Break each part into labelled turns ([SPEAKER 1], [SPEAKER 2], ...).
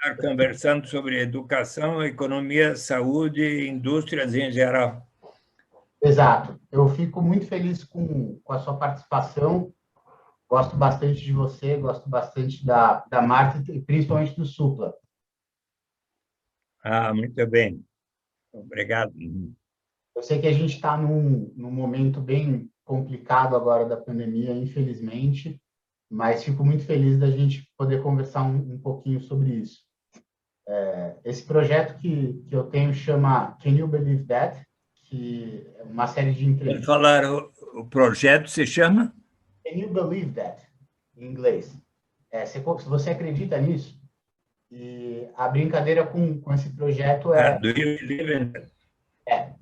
[SPEAKER 1] estar conversando sobre educação, economia, saúde e indústrias em geral.
[SPEAKER 2] Exato. Eu fico muito feliz com a sua participação. Gosto bastante de você, gosto bastante da Marta e principalmente do Supla.
[SPEAKER 1] Muito bem. Obrigado.
[SPEAKER 2] Eu sei que a gente está num momento bem complicado agora da pandemia, infelizmente, mas fico muito feliz da gente poder conversar um pouquinho sobre isso. Esse projeto que eu tenho chama Can You Believe That? Que é uma série de
[SPEAKER 1] Pode
[SPEAKER 2] entrevistas.
[SPEAKER 1] falar, o projeto se chama?
[SPEAKER 2] Can You Believe That? Em inglês. Se você acredita nisso? E a brincadeira com esse projeto
[SPEAKER 1] Do you live in...
[SPEAKER 2] é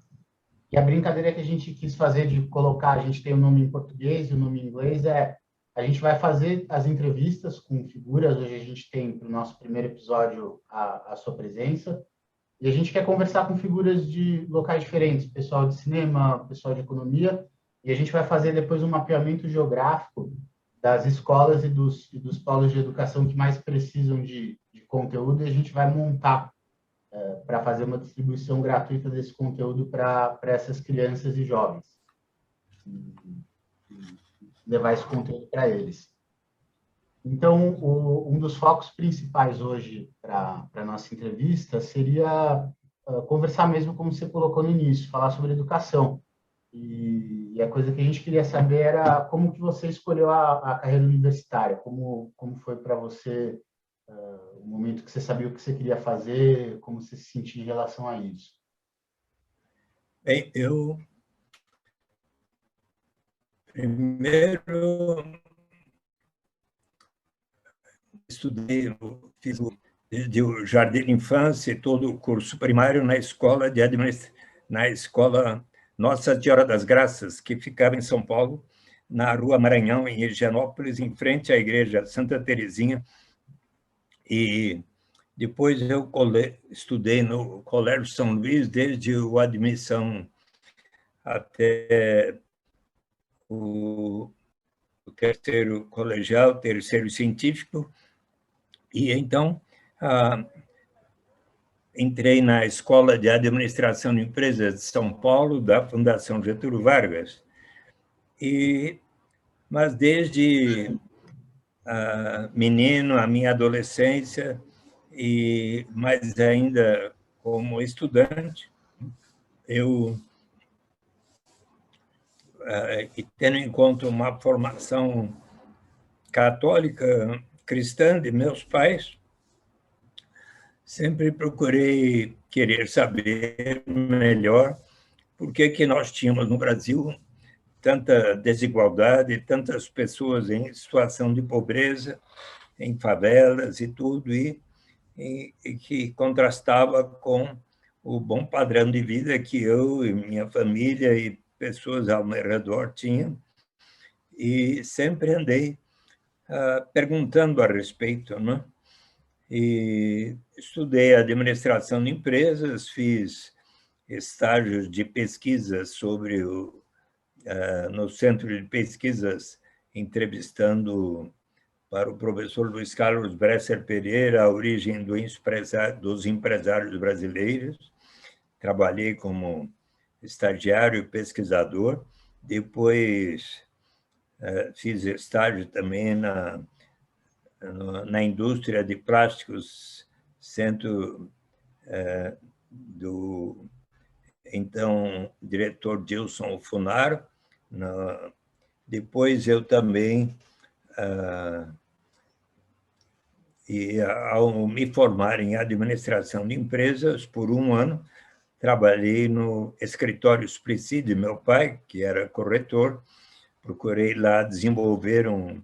[SPEAKER 2] e a brincadeira que a gente quis fazer de colocar, a gente tem o nome em português e o nome em inglês, a gente vai fazer as entrevistas com figuras, hoje a gente tem para o nosso primeiro episódio a sua presença, e a gente quer conversar com figuras de locais diferentes, pessoal de cinema, pessoal de economia, e a gente vai fazer depois um mapeamento geográfico das escolas e dos polos de educação que mais precisam de conteúdo, e a gente vai montar para fazer uma distribuição gratuita desse conteúdo para essas crianças e jovens. E levar esse conteúdo para eles. Então, um dos focos principais hoje para a nossa entrevista seria conversar mesmo, como você colocou no início, falar sobre educação. E a coisa que a gente queria saber era como que você escolheu a carreira universitária, como foi para você o momento que você sabia o que você queria fazer, como você se sentia em relação a isso.
[SPEAKER 1] Bem, eu primeiro estudei, fiz desde o jardim de infância e todo o curso primário na escola na escola Nossa Senhora das Graças, que ficava em São Paulo, na Rua Maranhão, em Higienópolis, em frente à igreja Santa Terezinha. E depois eu estudei no Colégio São Luís, desde a admissão até o terceiro colegial, terceiro científico, e então entrei na Escola de Administração de Empresas de São Paulo, da Fundação Getúlio Vargas, mas desde menino, a minha adolescência, e mais ainda como estudante, eu, e tendo em conta uma formação católica cristã de meus pais, sempre procurei querer saber melhor por que nós tínhamos no Brasil tanta desigualdade, tantas pessoas em situação de pobreza, em favelas e tudo, e que contrastava com o bom padrão de vida que eu e minha família e pessoas ao meu redor tinham, e sempre andei perguntando a respeito, né? E estudei administração de empresas, fiz estágios de pesquisa sobre no centro de pesquisas, entrevistando para o professor Luiz Carlos Bresser Pereira a origem dos empresários brasileiros. Trabalhei como estagiário e pesquisador. Depois fiz estágio também na indústria de plásticos, centro do então diretor Dilson Funaro. Depois eu também, ao me formar em administração de empresas, por um ano, trabalhei no escritório Explici de meu pai, que era corretor. Procurei lá desenvolver um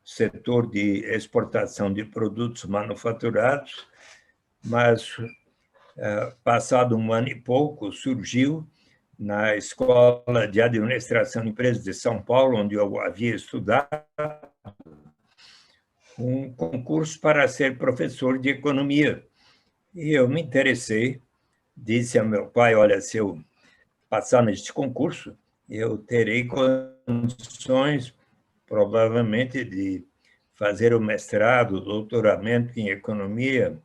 [SPEAKER 1] setor de exportação de produtos manufaturados, mas, passado um ano e pouco, surgiu na Escola de Administração de Empresas de São Paulo, onde eu havia estudado, um concurso para ser professor de economia. E eu me interessei, disse ao meu pai, olha, se eu passar neste concurso, eu terei condições, provavelmente, de fazer o mestrado, o doutoramento em economia,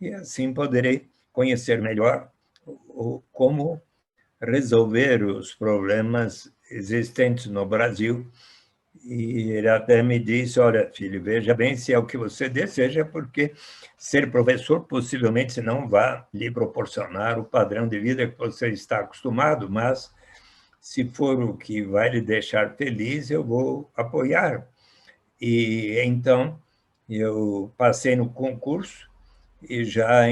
[SPEAKER 1] e assim poderei conhecer melhor como resolver os problemas existentes no Brasil. E ele até me disse, olha, filho, veja bem se é o que você deseja, porque ser professor possivelmente não vai lhe proporcionar o padrão de vida que você está acostumado, mas se for o que vai lhe deixar feliz, eu vou apoiar. E então eu passei no concurso e já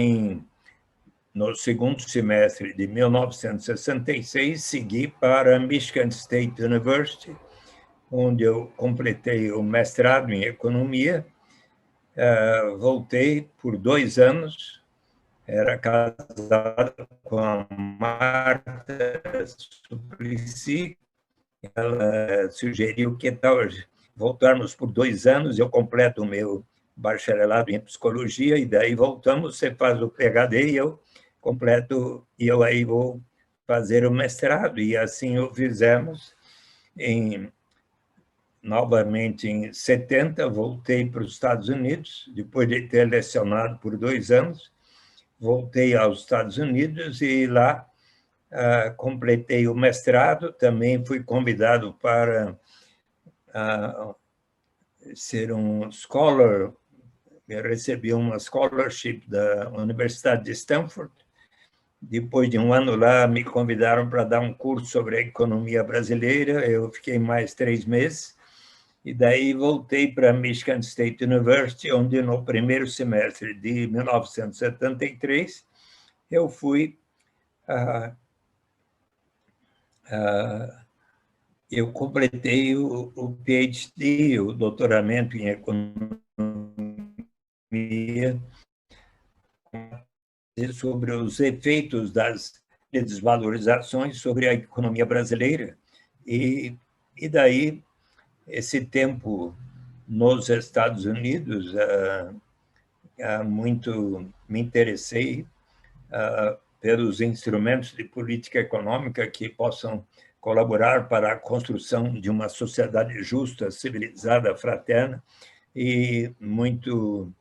[SPEAKER 1] no segundo semestre de 1966 segui para Michigan State University, onde eu completei o mestrado em economia. Voltei por 2 anos, era casado com a Marta Suplicy. Ela sugeriu que tal voltarmos por 2 anos, eu completo o meu bacharelado em psicologia, e daí voltamos, você faz o PhD e eu completo, e eu aí vou fazer o mestrado. E assim o fizemos. Novamente, em 70, voltei para os Estados Unidos, depois de ter lecionado por 2 anos, voltei aos Estados Unidos e lá completei o mestrado. Também fui convidado para ser um scholar, eu recebi uma scholarship da Universidade de Stanford. Depois de 1 ano lá, me convidaram para dar um curso sobre a economia brasileira. Eu fiquei mais 3 meses. E daí voltei para Michigan State University, onde no primeiro semestre de 1973 eu fui eu completei o PhD, o doutoramento em economia, sobre os efeitos das desvalorizações sobre a economia brasileira. E daí, esse tempo nos Estados Unidos, muito me interessei pelos instrumentos de política econômica que possam colaborar para a construção de uma sociedade justa, civilizada, fraterna, e muito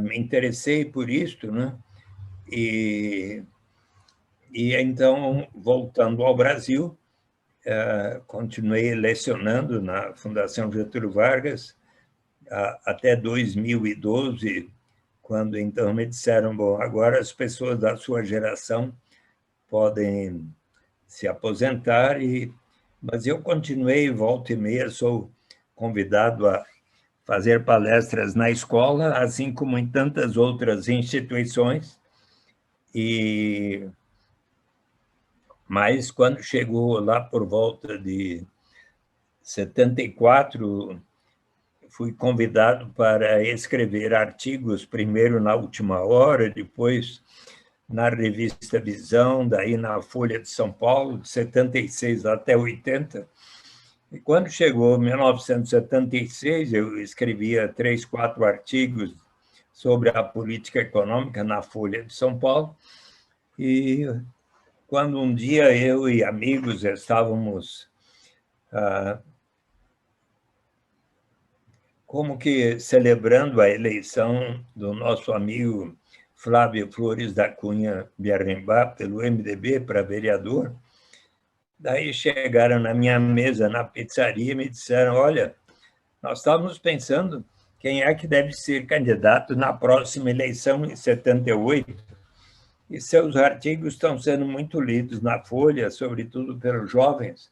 [SPEAKER 1] me interessei por isso, né? E então, voltando ao Brasil, continuei lecionando na Fundação Getúlio Vargas até 2012, quando então me disseram, bom, agora as pessoas da sua geração podem se aposentar, mas eu continuei, volta e meia, sou convidado a fazer palestras na escola, assim como em tantas outras instituições. Mas quando chegou lá por volta de 74, fui convidado para escrever artigos, primeiro na Última Hora, depois na revista Visão, daí na Folha de São Paulo, de 76 até 80. E quando chegou 1976, eu escrevia 3, 4 artigos sobre a política econômica na Folha de São Paulo. E quando um dia eu e amigos estávamos como que celebrando a eleição do nosso amigo Flávio Flores da Cunha Biarrimbá pelo MDB para vereador, daí chegaram na minha mesa na pizzaria e me disseram, olha, nós estávamos pensando quem é que deve ser candidato na próxima eleição em 78, e seus artigos estão sendo muito lidos na Folha, sobretudo pelos jovens.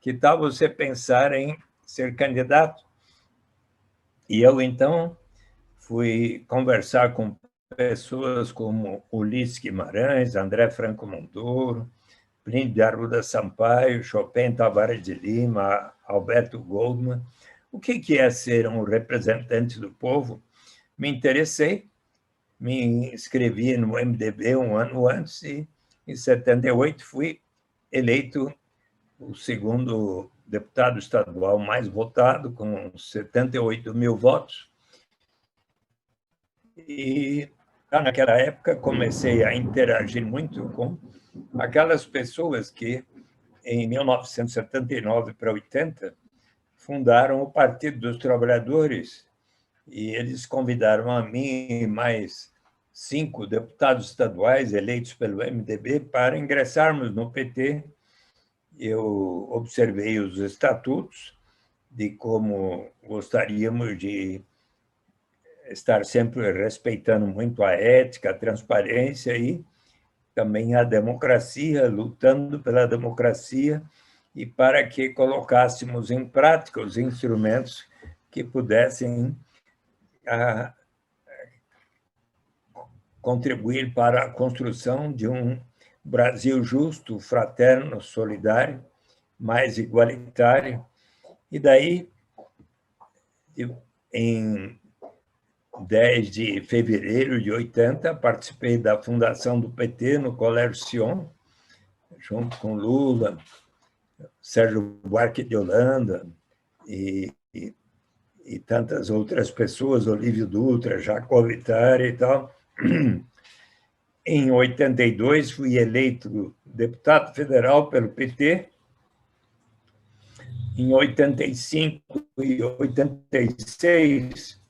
[SPEAKER 1] Que tal você pensar em ser candidato? E eu, então, fui conversar com pessoas como Ulisses Guimarães, André Franco Montoro, Plínio de Arruda Sampaio, Chopin Tavares de Lima, Alberto Goldman. O que é ser um representante do povo? Me interessei, me inscrevi no MDB 1 ano antes e, em 78, fui eleito o segundo deputado estadual mais votado, com 78 mil votos. E, naquela época, comecei a interagir muito com aquelas pessoas que, em 1979 para 80, fundaram o Partido dos Trabalhadores, e eles convidaram a mim e mais 5 deputados estaduais eleitos pelo MDB para ingressarmos no PT. Eu observei os estatutos de como gostaríamos de estar sempre respeitando muito a ética, a transparência e também a democracia, lutando pela democracia e para que colocássemos em prática os instrumentos que pudessem contribuir para a construção de um Brasil justo, fraterno, solidário, mais igualitário. E daí, em 10 de fevereiro de 80, participei da fundação do PT no Colégio Sion, junto com Lula, Sérgio Buarque de Holanda e tantas outras pessoas, Olívio Dutra, Jacob Ittari e tal. Em 82, fui eleito deputado federal pelo PT. Em 85 e 86,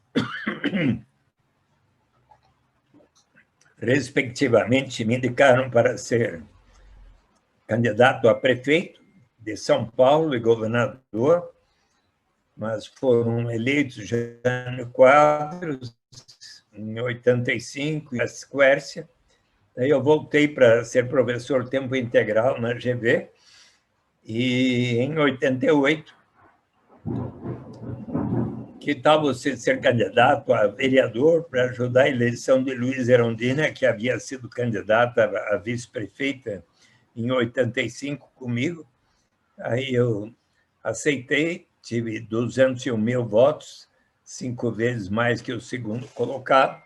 [SPEAKER 1] respectivamente, me indicaram para ser candidato a prefeito de São Paulo e governador, mas foram eleitos Jânio Quadros em 85 e a Quércia. Daí eu voltei para ser professor tempo integral na GV, e em 88, que tal você ser candidato a vereador para ajudar a eleição de Luiz Erundina, que havia sido candidata a vice-prefeita em 85 comigo. Aí eu aceitei, tive 201 mil votos, 5 vezes mais que o segundo colocado.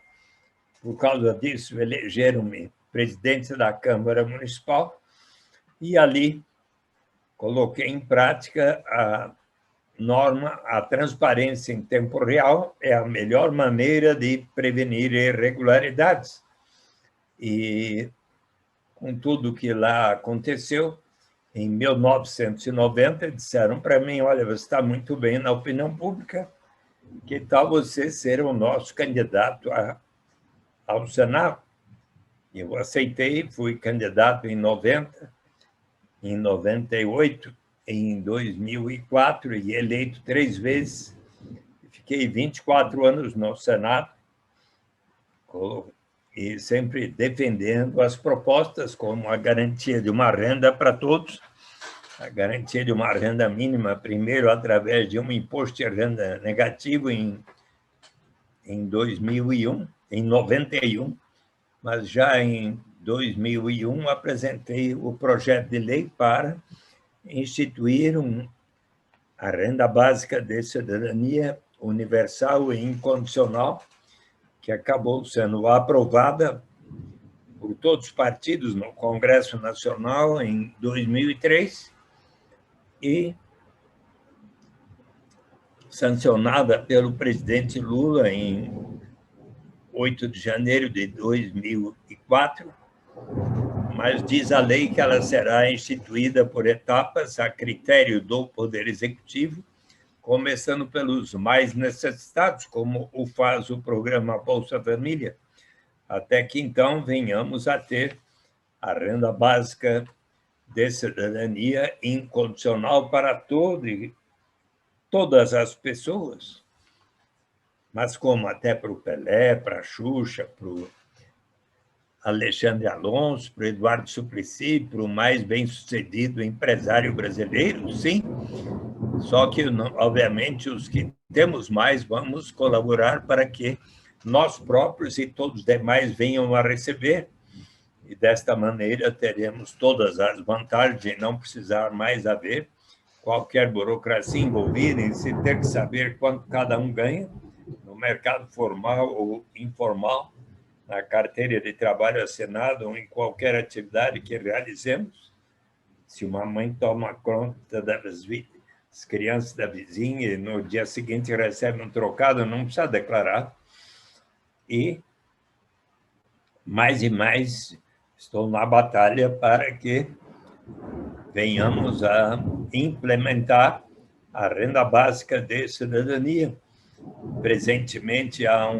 [SPEAKER 1] Por causa disso, elegeram-me presidente da Câmara Municipal e ali coloquei em prática a norma, a transparência em tempo real é a melhor maneira de prevenir irregularidades. E, com tudo que lá aconteceu, em 1990, disseram para mim, olha, você está muito bem na opinião pública, que tal você ser o nosso candidato ao Senado? Eu aceitei, fui candidato em 90, em 98, em 2004, e eleito 3 vezes. Fiquei 24 anos no Senado, e sempre defendendo as propostas como a garantia de uma renda para todos, a garantia de uma renda mínima, primeiro através de um imposto de renda negativo em 2001, em 91, mas já em 2001 apresentei o projeto de lei para instituir a renda básica de cidadania universal e incondicional, que acabou sendo aprovada por todos os partidos no Congresso Nacional em 2003 e sancionada pelo presidente Lula em 8 de janeiro de 2004, mas diz a lei que ela será instituída por etapas a critério do Poder Executivo, começando pelos mais necessitados, como o faz o programa Bolsa Família, até que, então, venhamos a ter a renda básica de cidadania incondicional para todas as pessoas, mas como até para o Pelé, para a Xuxa, para o Alexandre Alonso, para o Eduardo Suplicy, para o mais bem-sucedido empresário brasileiro, sim. Só que, obviamente, os que temos mais, vamos colaborar para que nós próprios e todos os demais venham a receber. E, desta maneira, teremos todas as vantagens de não precisar mais haver qualquer burocracia envolvida em se ter que saber quanto cada um ganha no mercado formal ou informal, na carteira de trabalho assinada ou em qualquer atividade que realizemos. Se uma mãe toma conta das crianças da vizinha e no dia seguinte recebe um trocado, não precisa declarar. E, mais e mais, estou na batalha para que venhamos a implementar a renda básica de cidadania. Presentemente, há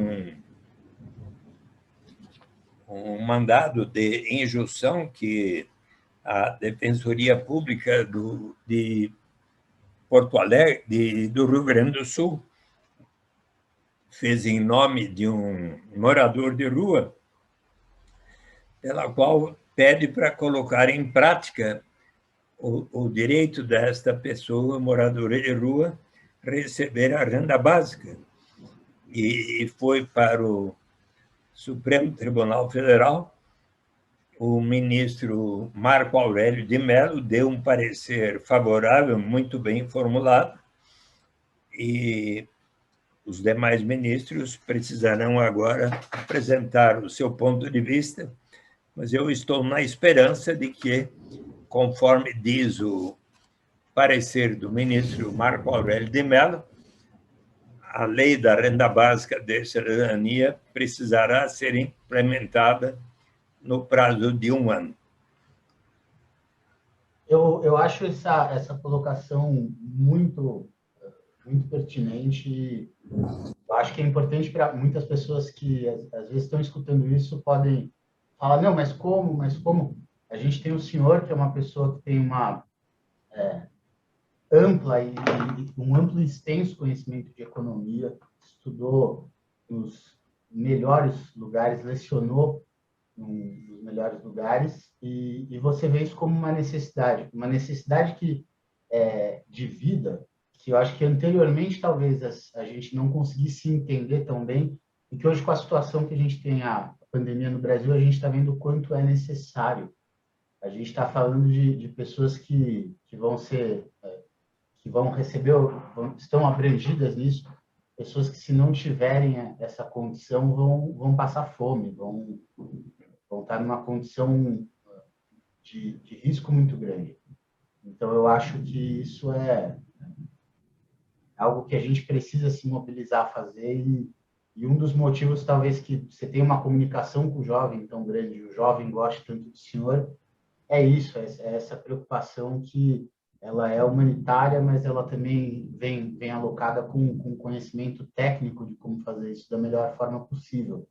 [SPEAKER 1] um mandado de injunção que a Defensoria Pública de Porto Alegre, do Rio Grande do Sul, fez em nome de um morador de rua, pela qual pede para colocar em prática o direito desta pessoa, moradora de rua, receber a renda básica. E foi para o Supremo Tribunal Federal. O ministro Marco Aurélio de Mello deu um parecer favorável, muito bem formulado, e os demais ministros precisarão agora apresentar o seu ponto de vista, mas eu estou na esperança de que, conforme diz o parecer do ministro Marco Aurélio de Mello, a lei da renda básica de cidadania precisará ser implementada no prazo de 1 ano.
[SPEAKER 2] Eu acho essa colocação muito pertinente. Eu acho que é importante para muitas pessoas que às vezes estão escutando isso, podem falar, não, mas como? Mas como? A gente tem o senhor, que é uma pessoa que tem uma ampla e um amplo e extenso conhecimento de economia, estudou nos melhores lugares, lecionou nos melhores lugares, e você vê isso como uma necessidade que de vida, que eu acho que anteriormente talvez a gente não conseguisse entender tão bem, e que hoje, com a situação que a gente tem, a pandemia no Brasil, a gente está vendo o quanto é necessário. A gente está falando de pessoas que vão ser, que vão receber, estão abrangidas nisso, pessoas que, se não tiverem essa condição, vão passar fome, vão estar numa condição de risco muito grande. Então, eu acho que isso é algo que a gente precisa se mobilizar a fazer, e um dos motivos, talvez, que você tem uma comunicação com o jovem tão grande, o jovem gosta tanto do senhor, é isso, é essa preocupação que ela é humanitária, mas ela também vem alocada com conhecimento técnico de como fazer isso da melhor forma possível.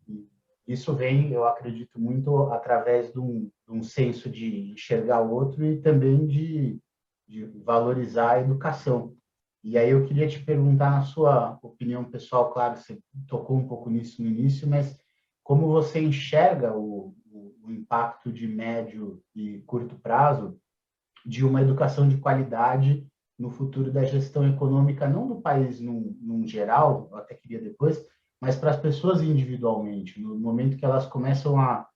[SPEAKER 2] E isso vem, eu acredito, muito através de um senso de enxergar o outro e também de valorizar a educação. E aí eu queria te perguntar, na sua opinião pessoal, claro, você tocou um pouco nisso no início, mas como você enxerga o impacto de médio e curto prazo de uma educação de qualidade no futuro da gestão econômica, não do país num geral, eu até queria depois, mas para as pessoas individualmente, no momento que elas começam a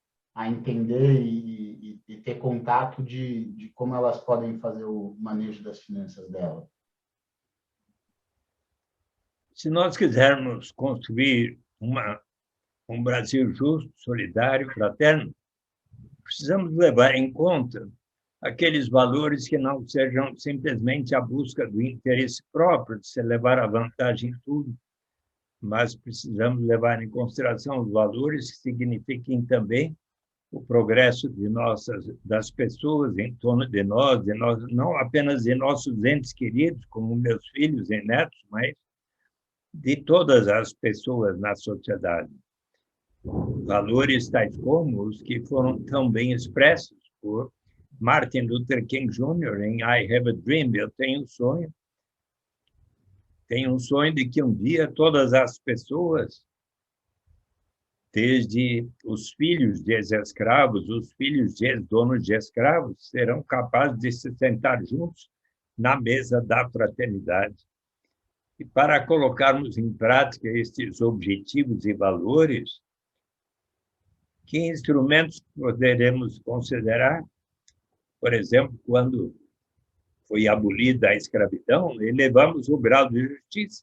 [SPEAKER 2] entender e ter contato de como elas podem fazer o manejo das finanças dela.
[SPEAKER 1] Se nós quisermos construir um Brasil justo, solidário, fraterno, precisamos levar em conta aqueles valores que não sejam simplesmente a busca do interesse próprio, de se levar a vantagem em tudo, mas precisamos levar em consideração os valores que signifiquem também o progresso das pessoas em torno de nós, não apenas de nossos entes queridos, como meus filhos e netos, mas de todas as pessoas na sociedade. Valores tais como os que foram tão bem expressos por Martin Luther King Jr. em I Have a Dream, eu tenho um sonho de que um dia todas as pessoas, desde os filhos de ex-escravos, os filhos de ex-donos de escravos, serão capazes de se sentar juntos na mesa da fraternidade. E para colocarmos em prática estes objetivos e valores, que instrumentos poderemos considerar? Por exemplo, quando foi abolida a escravidão, elevamos o grau de justiça,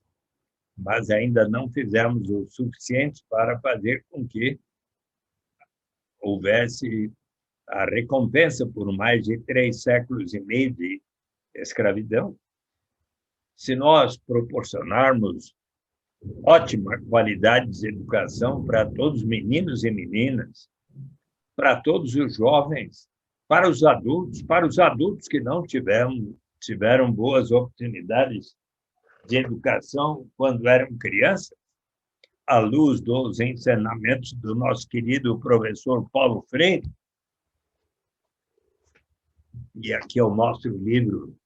[SPEAKER 1] mas ainda não fizemos o suficiente para fazer com que houvesse a recompensa por mais de 3 séculos e meio de escravidão. Se nós proporcionarmos ótima qualidade de educação para todos os meninos e meninas, para todos os jovens, para os adultos que não tiveram tiveram boas oportunidades de educação quando eram crianças, à luz dos ensinamentos do nosso querido professor Paulo Freire. E aqui eu mostro o livro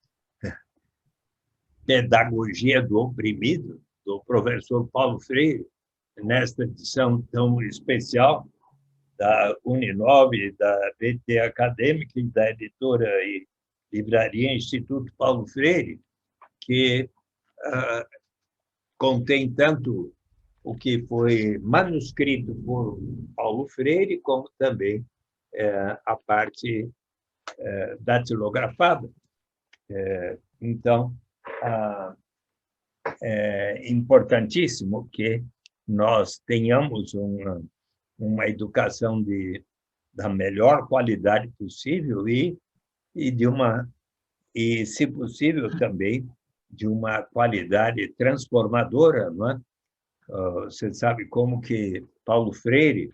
[SPEAKER 1] Pedagogia do Oprimido, do professor Paulo Freire, nesta edição tão especial da Uninove, da BT Acadêmica e da editora e livraria Instituto Paulo Freire, que contém tanto o que foi manuscrito por Paulo Freire, como também a parte datilografada. Então, é importantíssimo que nós tenhamos uma educação da melhor qualidade possível e, se possível, também de uma qualidade transformadora, não é? Você sabe como que Paulo Freire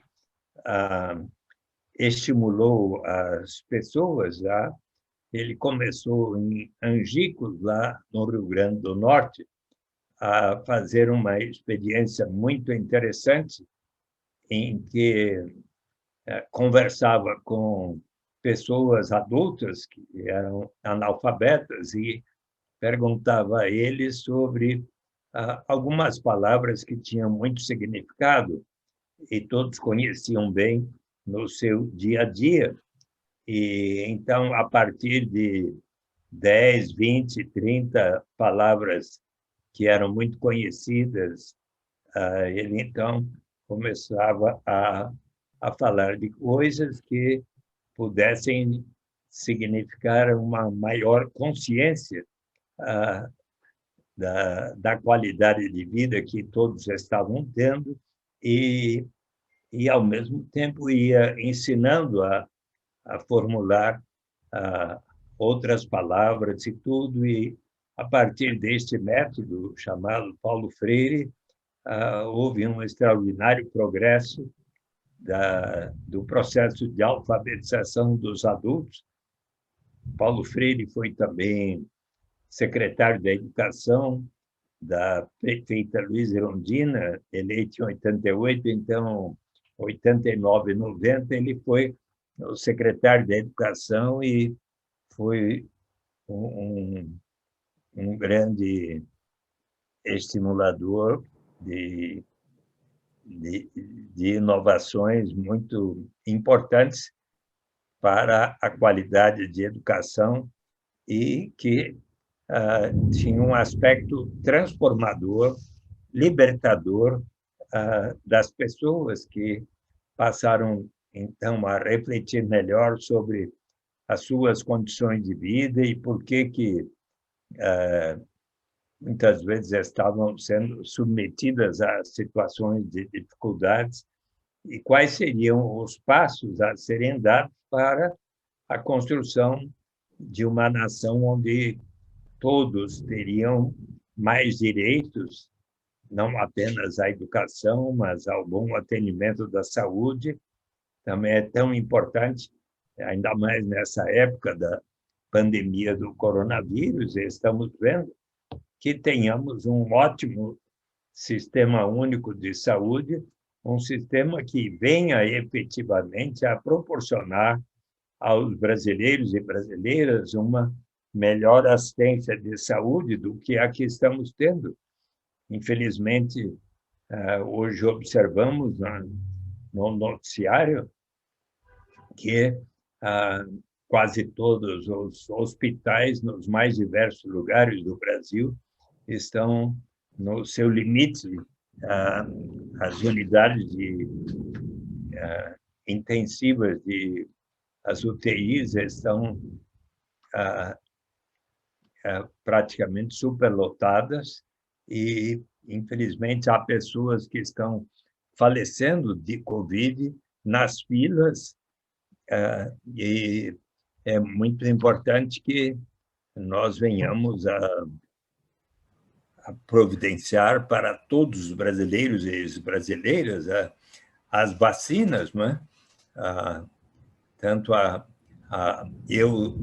[SPEAKER 1] estimulou as pessoas a... Ele começou em Angicos, lá no Rio Grande do Norte, a fazer uma experiência muito interessante em que conversava com pessoas adultas que eram analfabetas e perguntava a eles sobre algumas palavras que tinham muito significado e todos conheciam bem no seu dia a dia. E então, a partir de 10, 20, 30 palavras que eram muito conhecidas, ele então começava a falar de coisas que pudessem significar uma maior consciência da qualidade de vida que todos estavam tendo e ao mesmo tempo, ia ensinando a formular outras palavras e tudo, e a partir deste método chamado Paulo Freire, houve um extraordinário progresso do processo de alfabetização dos adultos. Paulo Freire foi também secretário da Educação da prefeita Luiza Erundina, eleito em 88, então, 89 e 90, ele foi o secretário da Educação e foi um grande estimulador de inovações muito importantes para a qualidade de educação e que tinha um aspecto transformador, libertador das pessoas que passaram, então, a refletir melhor sobre as suas condições de vida e por que muitas vezes estavam sendo submetidas a situações de dificuldades e quais seriam os passos a serem dados para a construção de uma nação onde todos teriam mais direitos, não apenas à educação, mas ao bom atendimento da saúde. Também é tão importante, ainda mais nessa época da pandemia do coronavírus, estamos vendo que tenhamos um ótimo sistema único de saúde, um sistema que venha efetivamente a proporcionar aos brasileiros e brasileiras uma melhor assistência de saúde do que a que estamos tendo. Infelizmente, hoje observamos no noticiário que quase todos os hospitais, nos mais diversos lugares do Brasil, estão no seu limite. As unidades intensivas, as UTIs, estão praticamente superlotadas e, infelizmente, há pessoas que estão falecendo de Covid nas filas e é muito importante que nós venhamos a providenciar para todos os brasileiros e as brasileiras as vacinas, não é? Tanto eu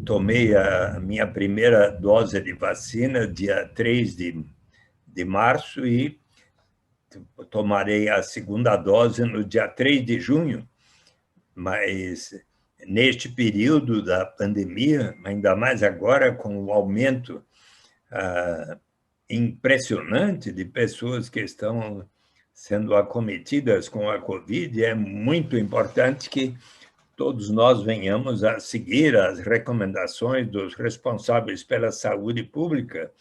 [SPEAKER 1] tomei a minha primeira dose de vacina dia 3 de março e tomarei a segunda dose no dia 3 de junho, mas neste período da pandemia, ainda mais agora com o aumento impressionante de pessoas que estão sendo acometidas com a Covid, é muito importante que todos nós venhamos a seguir as recomendações dos responsáveis pela saúde pública,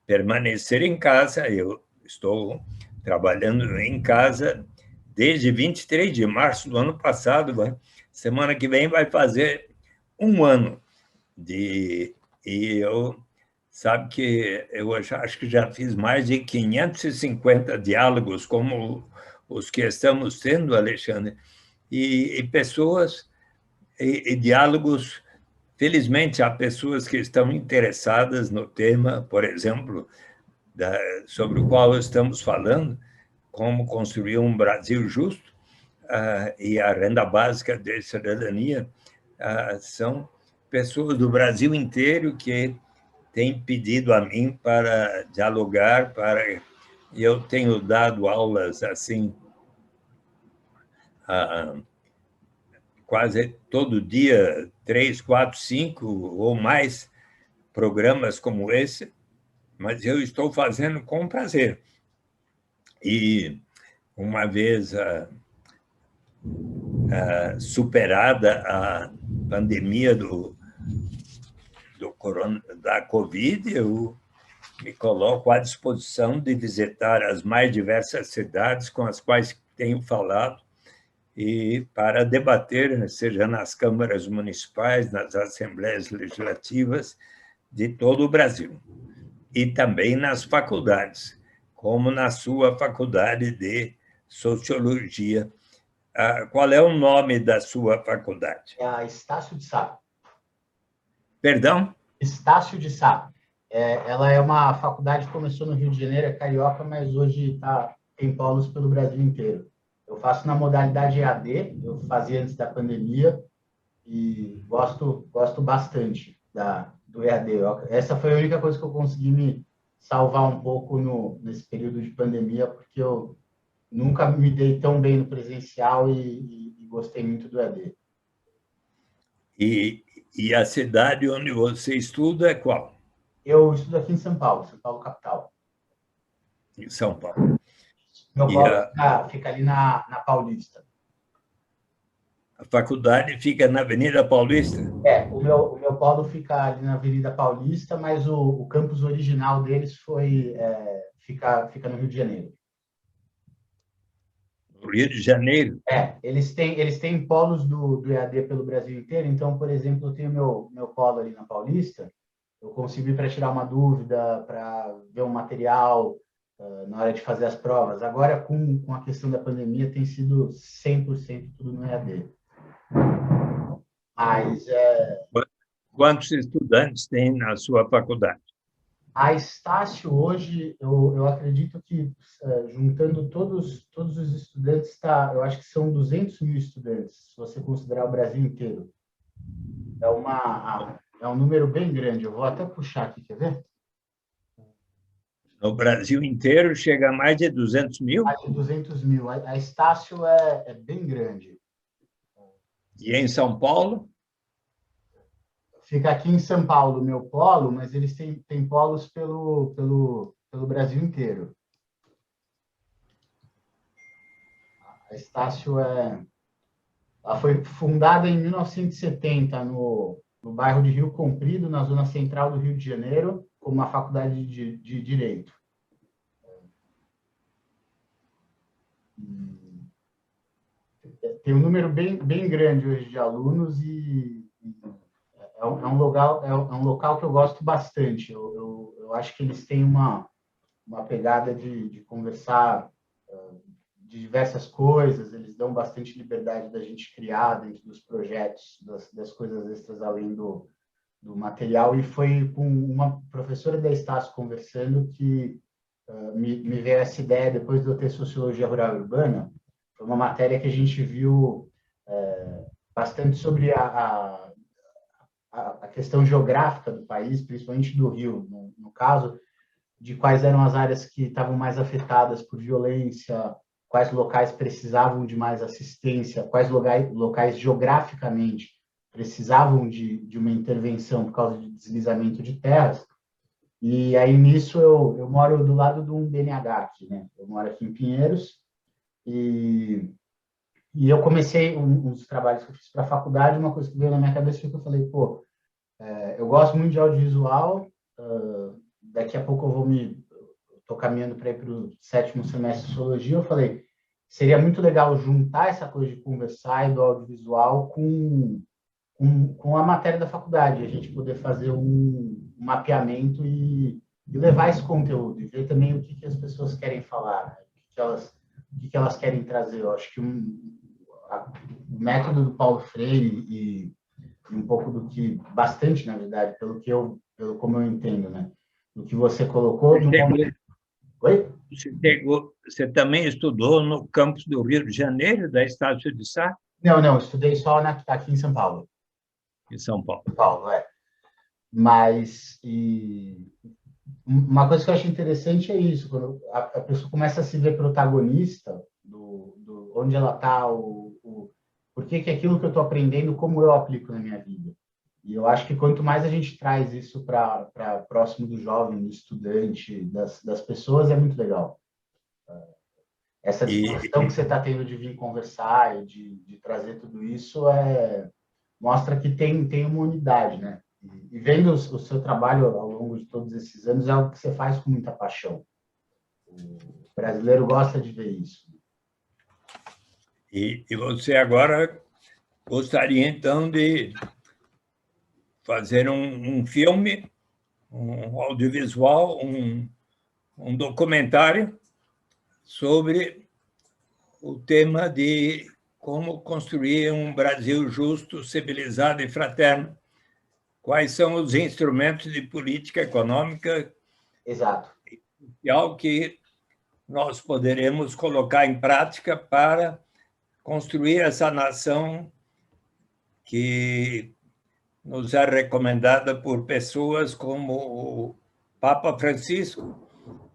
[SPEAKER 1] permanecer em casa. Eu estou trabalhando em casa desde 23 de março do ano passado. Semana que vem vai fazer um ano. E eu, sabe que eu acho que já fiz mais de 550 diálogos como os que estamos tendo, Alexandre, e pessoas, e diálogos. Felizmente, há pessoas que estão interessadas no tema, por exemplo, sobre o qual estamos falando, como construir um Brasil justo, e a renda básica de cidadania, são pessoas do Brasil inteiro que têm pedido a mim para dialogar, e eu tenho dado aulas assim, quase todo dia, 3, 4, 5 ou mais programas como esse, mas eu estou fazendo com prazer. E uma vez superada a pandemia da Covid, eu me coloco à disposição de visitar as mais diversas cidades com as quais tenho falado e para debater, seja nas câmaras municipais, nas assembleias legislativas de todo o Brasil, e também nas faculdades, como na sua faculdade de Sociologia. Qual é o nome da sua faculdade?
[SPEAKER 2] É a Estácio de Sá.
[SPEAKER 1] Perdão?
[SPEAKER 2] Estácio de Sá. Ela é uma faculdade que começou no Rio de Janeiro, é carioca, mas hoje tem polos pelo Brasil inteiro. Eu faço na modalidade EAD, eu fazia antes da pandemia, e gosto bastante do EAD. Essa foi a única coisa que eu consegui me salvar um pouco nesse período de pandemia, porque eu nunca me dei tão bem no presencial e gostei muito do EAD.
[SPEAKER 1] E a cidade onde você estuda é qual?
[SPEAKER 2] Eu estudo aqui em São Paulo capital.
[SPEAKER 1] Em São Paulo.
[SPEAKER 2] Meu polo fica ali na Paulista.
[SPEAKER 1] A faculdade fica na Avenida Paulista?
[SPEAKER 2] O meu polo fica ali na Avenida Paulista, mas o campus original deles fica no Rio de Janeiro.
[SPEAKER 1] No Rio de Janeiro?
[SPEAKER 2] Eles têm polos do EAD pelo Brasil inteiro. Então, por exemplo, eu tenho meu polo ali na Paulista, eu consigo ir para tirar uma dúvida, para ver um material na hora de fazer as provas. Agora, com a questão da pandemia, tem sido 100% tudo no EAD. Mas
[SPEAKER 1] quantos estudantes tem na sua faculdade?
[SPEAKER 2] A Estácio, hoje, eu acredito que, juntando todos os estudantes, eu acho que são 200 mil estudantes, se você considerar o Brasil inteiro. É um número bem grande. Eu vou até puxar aqui, quer ver?
[SPEAKER 1] No Brasil inteiro chega a mais de 200 mil?
[SPEAKER 2] Mais de 200 mil. A Estácio é bem grande.
[SPEAKER 1] E em São Paulo?
[SPEAKER 2] Fica aqui em São Paulo, meu polo, mas eles têm polos pelo Brasil inteiro. A Estácio ela foi fundada em 1970 no bairro de Rio Comprido, na zona central do Rio de Janeiro, como uma faculdade de Direito. Tem um número bem grande hoje de alunos e é um local que eu gosto bastante. Eu acho que eles têm uma pegada de conversar de diversas coisas, eles dão bastante liberdade da gente criar dentro dos projetos, das coisas extras além do material, e foi com uma professora da Estácio conversando que me veio essa ideia, depois de eu ter Sociologia Rural e Urbana. Foi uma matéria que a gente viu bastante sobre a questão geográfica do país, principalmente do Rio, no caso, de quais eram as áreas que estavam mais afetadas por violência, quais locais precisavam de mais assistência, quais locais geograficamente precisavam de uma intervenção por causa de deslizamento de terras. E aí, nisso, eu moro do lado de um BNH aqui, né? Eu moro aqui em Pinheiros e eu comecei uns trabalhos que eu fiz para a faculdade, uma coisa que veio na minha cabeça foi que eu falei, pô, eu gosto muito de audiovisual, daqui a pouco estou caminhando para ir para o 7º semestre de Sociologia, eu falei, seria muito legal juntar essa coisa de conversar e do audiovisual com a matéria da faculdade, a gente poder fazer um mapeamento e levar esse conteúdo, e ver também o que as pessoas querem falar, né? O que elas querem trazer. Eu acho que o método do Paulo Freire e um pouco do que, bastante, na verdade, como eu entendo, né? Do que você colocou no momento... Oi?
[SPEAKER 1] Você também estudou no campus do Rio de Janeiro, da Estácio de Sá?
[SPEAKER 2] Não, estudei só aqui em São Paulo.
[SPEAKER 1] Em São Paulo.
[SPEAKER 2] São Paulo, Mas uma coisa que eu acho interessante é isso, quando a pessoa começa a se ver protagonista do onde ela está, por que aquilo que eu estou aprendendo, como eu aplico na minha vida. E eu acho que quanto mais a gente traz isso para próximo do jovem, do estudante, das pessoas, é muito legal. Essa disposição que você está tendo de vir conversar e de trazer tudo isso mostra que tem uma unidade, né? E vendo o seu trabalho ao longo de todos esses anos, é algo que você faz com muita paixão. O brasileiro gosta de ver isso.
[SPEAKER 1] E você agora gostaria, então, de fazer um filme, um audiovisual, um documentário sobre o tema de como construir um Brasil justo, civilizado e fraterno. Quais são os instrumentos de política econômica
[SPEAKER 2] Exato.
[SPEAKER 1] e social que nós poderemos colocar em prática para construir essa nação que nos é recomendada por pessoas como o Papa Francisco,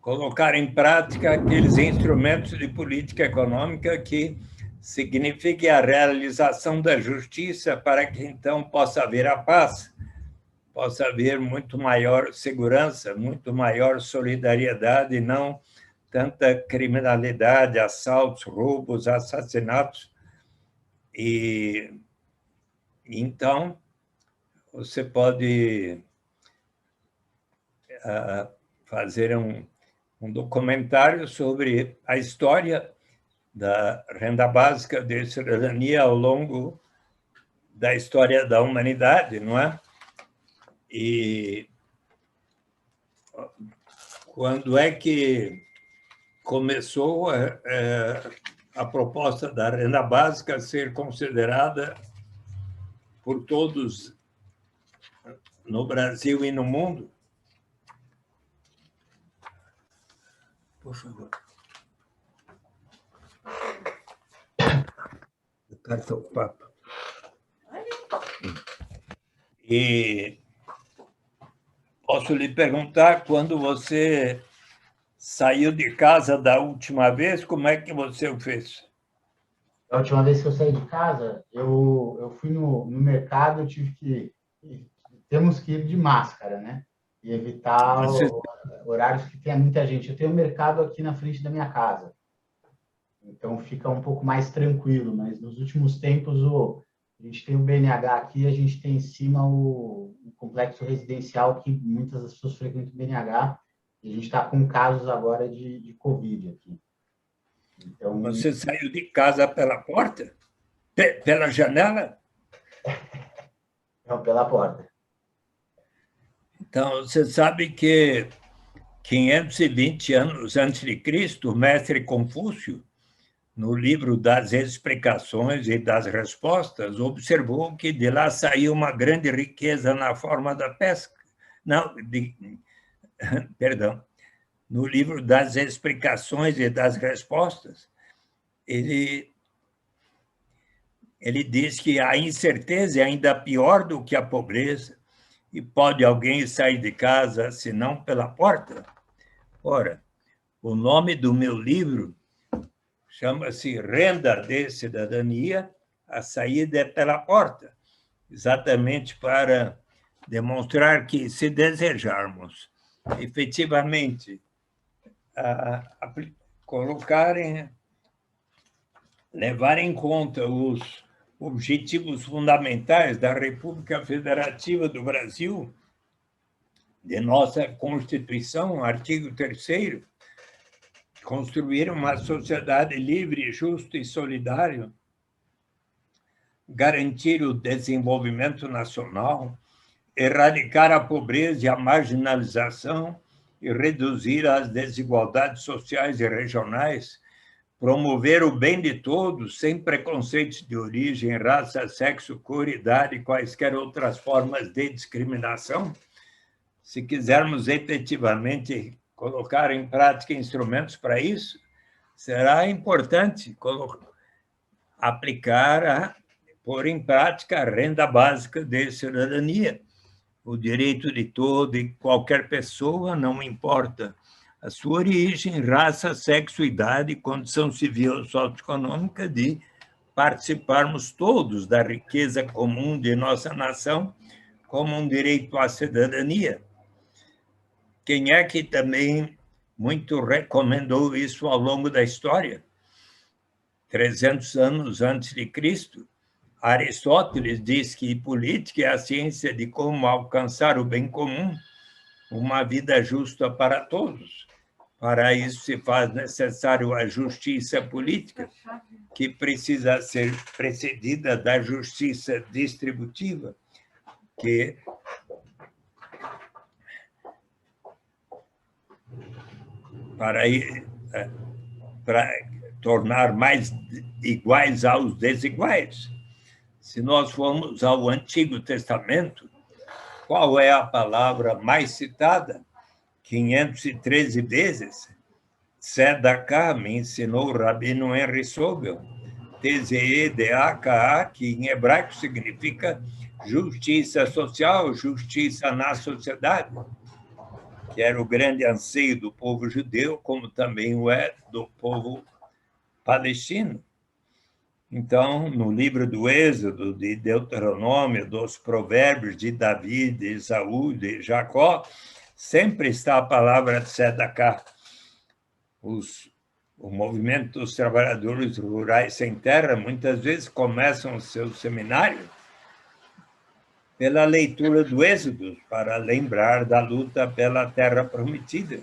[SPEAKER 1] colocar em prática aqueles instrumentos de política econômica que signifiquem a realização da justiça para que, então, possa haver a paz, possa haver muito maior segurança, muito maior solidariedade e não tanta criminalidade, assaltos, roubos, assassinatos. E então você pode fazer um documentário sobre a história da renda básica de cidadania ao longo da história da humanidade, não é? E quando é que começou a proposta da renda básica a ser considerada por todos no Brasil e no mundo? Por favor. Carta ao Papa. E posso lhe perguntar, quando você saiu de casa da última vez, como é que você o fez?
[SPEAKER 2] A última vez que eu saí de casa, eu fui no mercado, temos que ir de máscara, né? E evitar horários que tenha muita gente. Eu tenho um mercado aqui na frente da minha casa, então fica um pouco mais tranquilo, mas nos últimos tempos a gente tem o BNH aqui, a gente tem em cima o complexo residencial que muitas das pessoas frequentam o BNH, e a gente está com casos agora de Covid aqui. Então,
[SPEAKER 1] você saiu de casa pela porta? Pela janela?
[SPEAKER 2] Não, pela porta.
[SPEAKER 1] Então, você sabe que 520 anos antes de Cristo, o mestre Confúcio, no livro das explicações e das respostas, observou que de lá saiu uma grande riqueza na forma da pesca. Não, perdão. No livro das explicações e das respostas, ele diz que a incerteza é ainda pior do que a pobreza E pode alguém sair de casa senão pela porta? Ora, o nome do meu livro chama-se Renda de Cidadania, a saída é pela porta, exatamente para demonstrar que, se desejarmos efetivamente levar em conta os objetivos fundamentais da República Federativa do Brasil, de nossa Constituição, artigo 3º, construir uma sociedade livre, justa e solidária, garantir o desenvolvimento nacional, erradicar a pobreza e a marginalização e reduzir as desigualdades sociais e regionais, promover o bem de todos, sem preconceitos de origem, raça, sexo, cor, idade e quaisquer outras formas de discriminação. Se quisermos efetivamente colocar em prática instrumentos para isso, será importante pôr em prática a renda básica de cidadania. O direito de toda e qualquer pessoa, não importa a sua origem, raça, sexo, idade, condição civil ou socioeconômica, de participarmos todos da riqueza comum de nossa nação como um direito à cidadania. Quem é que também muito recomendou isso ao longo da história? 300 anos antes de Cristo, Aristóteles diz que política é a ciência de como alcançar o bem comum, uma vida justa para todos. Para isso se faz necessário a justiça política, que precisa ser precedida da justiça distributiva, que para tornar mais iguais aos desiguais. Se nós formos ao Antigo Testamento, qual é a palavra mais citada? 513 vezes. Tzedakah, me ensinou o Rabino Henry Sobel. Tzedakah, que em hebraico significa justiça social, justiça na sociedade, que era o grande anseio do povo judeu, como também o é do povo palestino. Então, no livro do Êxodo, de Deuteronômio, dos Provérbios de Davi, de Esaú, de Jacó, sempre está a palavra tzedakah. O movimento dos trabalhadores rurais sem terra muitas vezes começam o seu seminário pela leitura do Êxodo, para lembrar da luta pela terra prometida,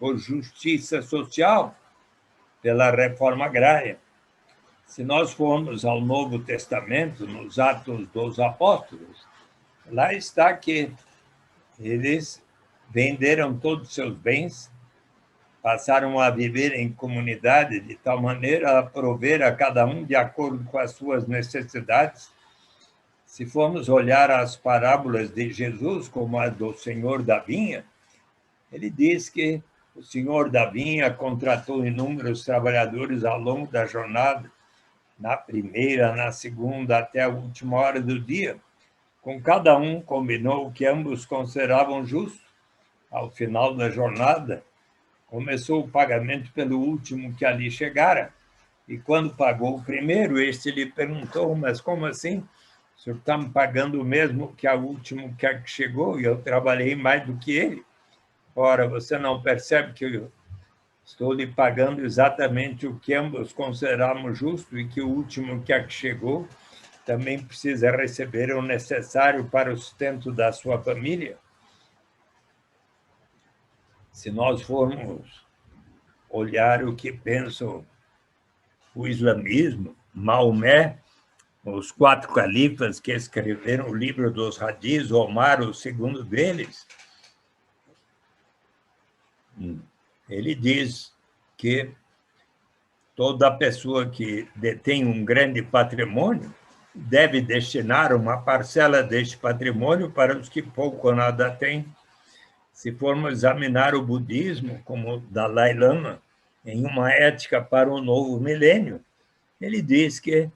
[SPEAKER 1] por justiça social, pela reforma agrária. Se nós formos ao Novo Testamento, nos Atos dos Apóstolos, lá está que eles venderam todos os seus bens, passaram a viver em comunidade de tal maneira a prover a cada um de acordo com as suas necessidades. Se formos olhar as parábolas de Jesus, como a do Senhor da Vinha, ele diz que o Senhor da Vinha contratou inúmeros trabalhadores ao longo da jornada, na primeira, na segunda, até a última hora do dia. Com cada um combinou o que ambos consideravam justo. Ao final da jornada, começou o pagamento pelo último que ali chegara. E quando pagou o primeiro, este lhe perguntou: mas como assim? O senhor está me pagando o mesmo que o último que chegou, e eu trabalhei mais do que ele? Ora, você não percebe que eu estou lhe pagando exatamente o que ambos consideramos justo, e que o último que chegou também precisa receber o necessário para o sustento da sua família? Se nós formos olhar o que pensa o islamismo, Maomé, os 4 califas que escreveram o livro dos Hadis, Omar, o segundo deles, ele diz que toda pessoa que detém um grande patrimônio deve destinar uma parcela deste patrimônio para os que pouco ou nada têm. Se formos examinar o budismo, como Dalai Lama, em uma ética para o novo milênio, ele diz que,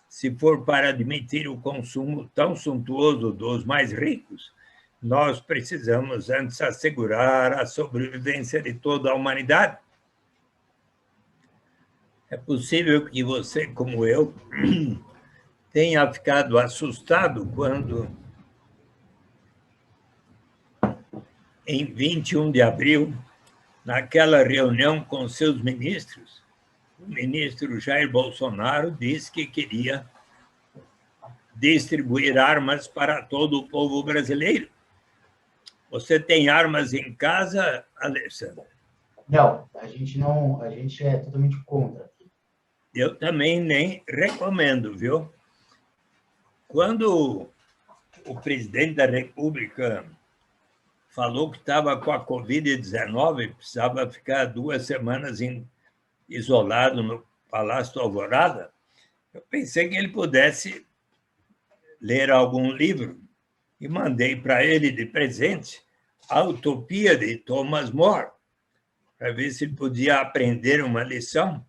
[SPEAKER 1] se for para admitir o consumo tão suntuoso dos mais ricos, nós precisamos antes assegurar a sobrevivência de toda a humanidade. É possível que você, como eu, tenha ficado assustado quando, em 21 de abril, naquela reunião com seus ministros, o ministro Jair Bolsonaro disse que queria distribuir armas para todo o povo brasileiro. Você tem armas em casa, Alessandra?
[SPEAKER 2] Não, a gente não, a gente é totalmente contra.
[SPEAKER 1] Eu também nem recomendo, viu? Quando o presidente da República falou que estava com a Covid-19, precisava ficar 2 semanas isolado no Palácio do Alvorada, eu pensei que ele pudesse ler algum livro e mandei para ele de presente A Utopia de Thomas More, para ver se ele podia aprender uma lição.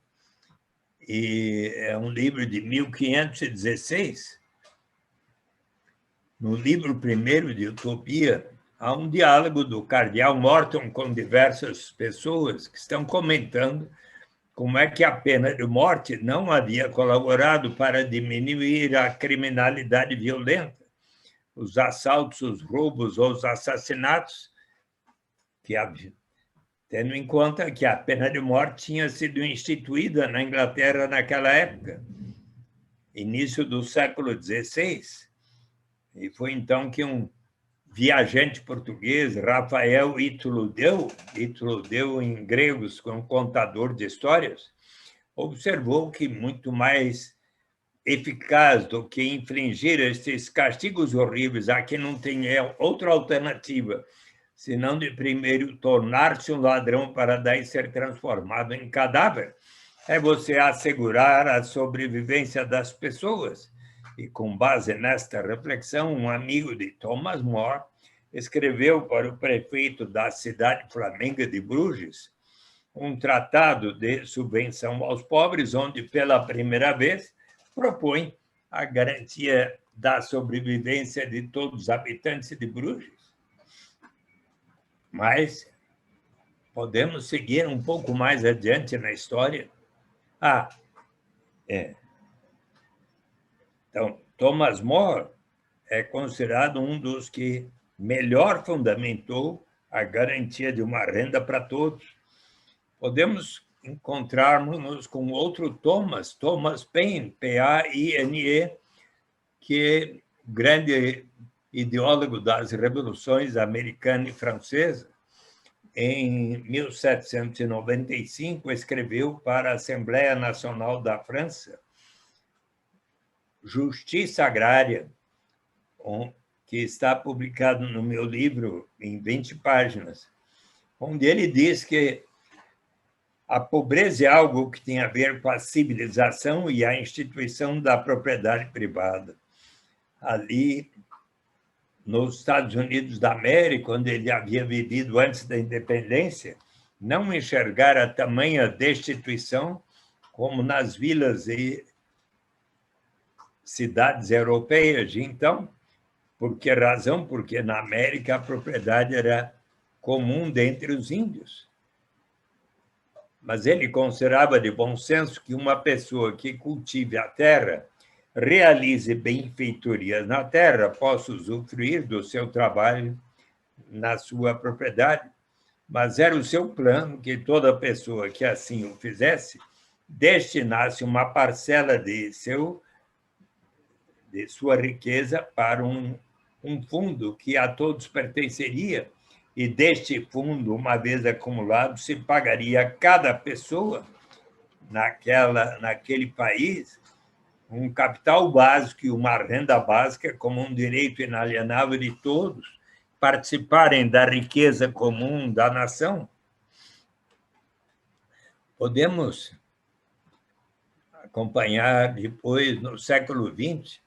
[SPEAKER 1] E é um livro de 1516. No livro primeiro de Utopia, há um diálogo do cardeal Morton com diversas pessoas que estão comentando como é que a pena de morte não havia colaborado para diminuir a criminalidade violenta, os assaltos, os roubos ou os assassinatos, tendo em conta que a pena de morte tinha sido instituída na Inglaterra naquela época, início do século XVI. E foi então que um viajante português, Rafael Ítalo Deu em gregos, um contador de histórias, observou que muito mais eficaz do que infligir esses castigos horríveis, aqui não tem outra alternativa, senão de primeiro tornar-se um ladrão para daí ser transformado em cadáver, é você assegurar a sobrevivência das pessoas. E, com base nesta reflexão, um amigo de Thomas More escreveu para o prefeito da cidade flamenga de Bruges um tratado de subvenção aos pobres, onde, pela primeira vez, propõe a garantia da sobrevivência de todos os habitantes de Bruges. Mas podemos seguir um pouco mais adiante na história. Então, Thomas More é considerado um dos que melhor fundamentou a garantia de uma renda para todos. Podemos encontrarmos com outro Thomas Paine, P-A-I-N-E, que é o grande ideólogo das revoluções americana e francesa. Em 1795, escreveu para a Assembleia Nacional da França Justiça Agrária, que está publicado no meu livro em 20 páginas, onde ele diz que a pobreza é algo que tem a ver com a civilização e a instituição da propriedade privada. Ali, nos Estados Unidos da América, onde ele havia vivido antes da independência, não enxergara tamanha destituição como nas vilas e cidades europeias. Então, por que razão? Porque na América a propriedade era comum dentre os índios. Mas ele considerava de bom senso que uma pessoa que cultive a terra, realize benfeitorias na terra, possa usufruir do seu trabalho na sua propriedade. Mas era o seu plano que toda pessoa que assim o fizesse destinasse uma parcela de sua riqueza para um fundo que a todos pertenceria, e deste fundo, uma vez acumulado, se pagaria a cada pessoa naquele país um capital básico e uma renda básica como um direito inalienável de todos participarem da riqueza comum da nação. Podemos acompanhar depois, no século XX,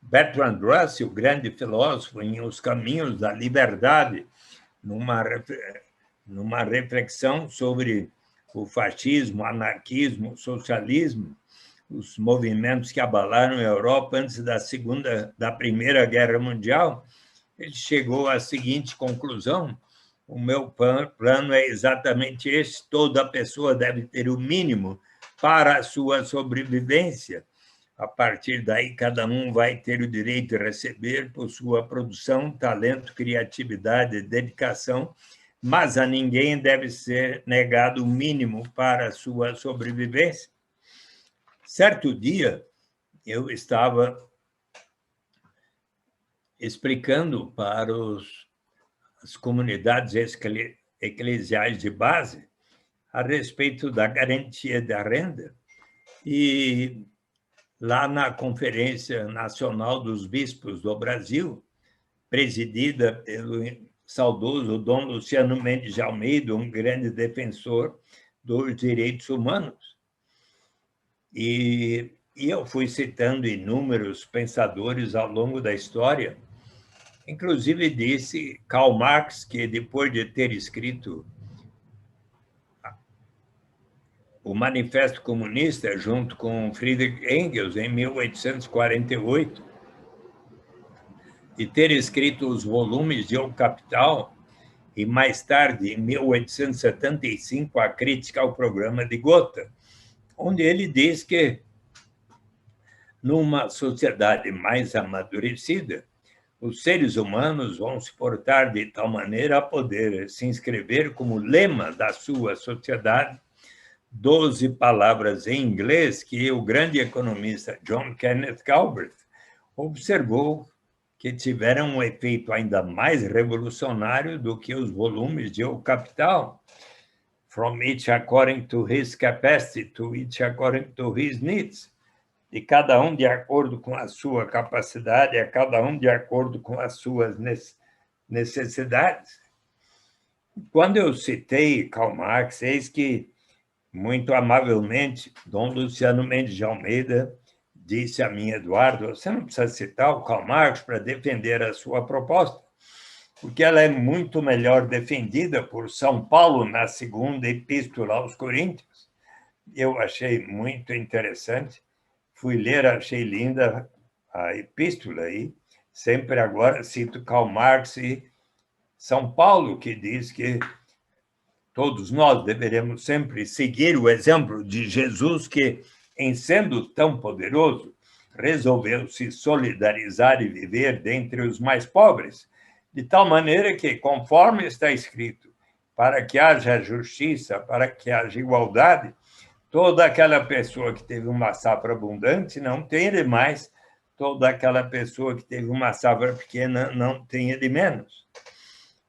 [SPEAKER 1] Bertrand Russell, o grande filósofo, em Os Caminhos da Liberdade, numa reflexão sobre o fascismo, o anarquismo, o socialismo, os movimentos que abalaram a Europa antes da Primeira Guerra Mundial, ele chegou à seguinte conclusão: o meu plano é exatamente esse, toda pessoa deve ter o mínimo para a sua sobrevivência. A partir daí, cada um vai ter o direito de receber por sua produção, talento, criatividade, dedicação, mas a ninguém deve ser negado o mínimo para a sua sobrevivência. Certo dia, eu estava explicando para as comunidades eclesiais de base a respeito da garantia da renda, e lá na Conferência Nacional dos Bispos do Brasil, presidida pelo saudoso Dom Luciano Mendes de Almeida, um grande defensor dos direitos humanos. E eu fui citando inúmeros pensadores ao longo da história, inclusive disse Karl Marx, que depois de ter escrito o Manifesto Comunista, junto com Friedrich Engels, em 1848, e ter escrito os volumes de O Capital, e mais tarde, em 1875, a Crítica ao Programa de Gotha, onde ele diz que, numa sociedade mais amadurecida, os seres humanos vão se portar de tal maneira a poder se inscrever como lema da sua sociedade 12 palavras em inglês que o grande economista John Kenneth Galbraith observou que tiveram um efeito ainda mais revolucionário do que os volumes de O Capital. From each according to his capacity, to each according to his needs. De cada um de acordo com a sua capacidade, a cada um de acordo com as suas necessidades. Quando eu citei Karl Marx, eis que, muito amavelmente, Dom Luciano Mendes de Almeida disse a mim: Eduardo, você não precisa citar o Karl Marx para defender a sua proposta, porque ela é muito melhor defendida por São Paulo na segunda epístola aos Coríntios. Eu achei muito interessante, fui ler, achei linda a epístola aí, sempre agora cito Karl Marx e São Paulo, que diz que todos nós deveremos sempre seguir o exemplo de Jesus, que, em sendo tão poderoso, resolveu se solidarizar e viver dentre os mais pobres, de tal maneira que, conforme está escrito, para que haja justiça, para que haja igualdade, toda aquela pessoa que teve uma safra abundante não tenha de mais, toda aquela pessoa que teve uma safra pequena não tenha de menos.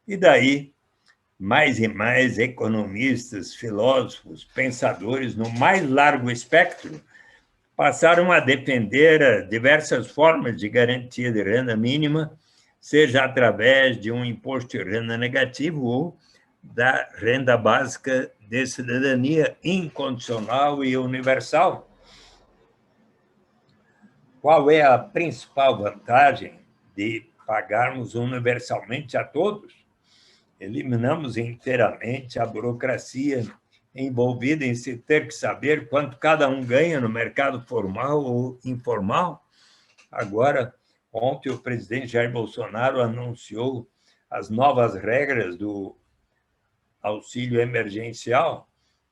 [SPEAKER 1] E daí, mais e mais economistas, filósofos, pensadores no mais largo espectro passaram a defender diversas formas de garantia de renda mínima, seja através de um imposto de renda negativo ou da renda básica de cidadania incondicional e universal. Qual é a principal vantagem de pagarmos universalmente a todos? Eliminamos inteiramente a burocracia envolvida em se ter que saber quanto cada um ganha no mercado formal ou informal. Agora, ontem, o presidente Jair Bolsonaro anunciou as novas regras do auxílio emergencial.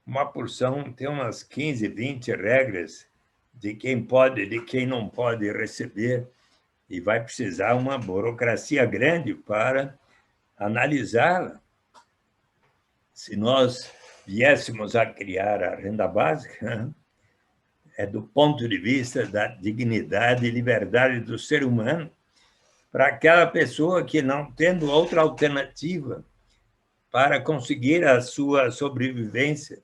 [SPEAKER 1] Uma porção, tem umas 15, 20 regras de quem pode e de quem não pode receber, e vai precisar uma burocracia grande para analisá-la. Se nós viéssemos a criar a renda básica, é do ponto de vista da dignidade e liberdade do ser humano, para aquela pessoa que, não tendo outra alternativa para conseguir a sua sobrevivência,